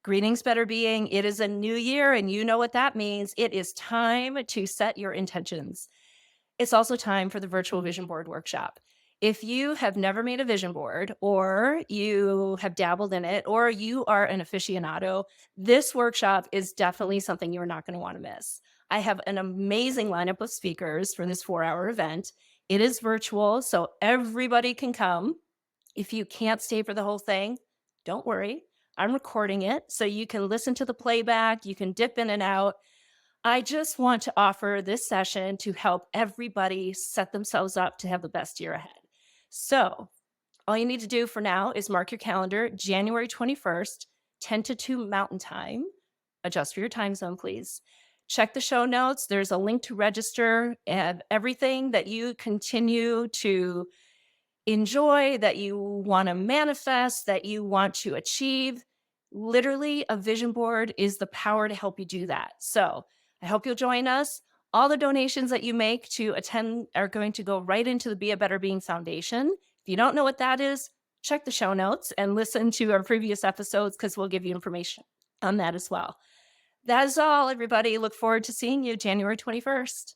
Greetings, better being. It is a new year, and you know what that means. It is time to set your intentions. It's also time for the virtual vision board workshop. If you have never made a vision board, or you have dabbled in it, or you are an aficionado, this workshop is definitely something you're not going to want to miss. I have an amazing lineup of speakers for this 4-hour event. It is virtual, so everybody can come. If you can't stay for the whole thing, don't worry. I'm recording it so you can listen to the playback, you can dip in and out. I just want to offer this session to help everybody set themselves up to have the best year ahead. So, all you need to do for now is mark your calendar, January 21st, 10 to 2 Mountain Time. Adjust for your time zone, please. Check the show notes. There's a link to register and everything that you continue to enjoy, that you want to manifest, that you want to achieve. Literally, a vision board is the power to help you do that. So I hope you'll join us. All the donations that you make to attend are going to go right into the Be a Better Being Foundation. If you don't know what that is, check the show notes and listen to our previous episodes because we'll give you information on that as well. That is all, everybody. Look forward to seeing you January 21st.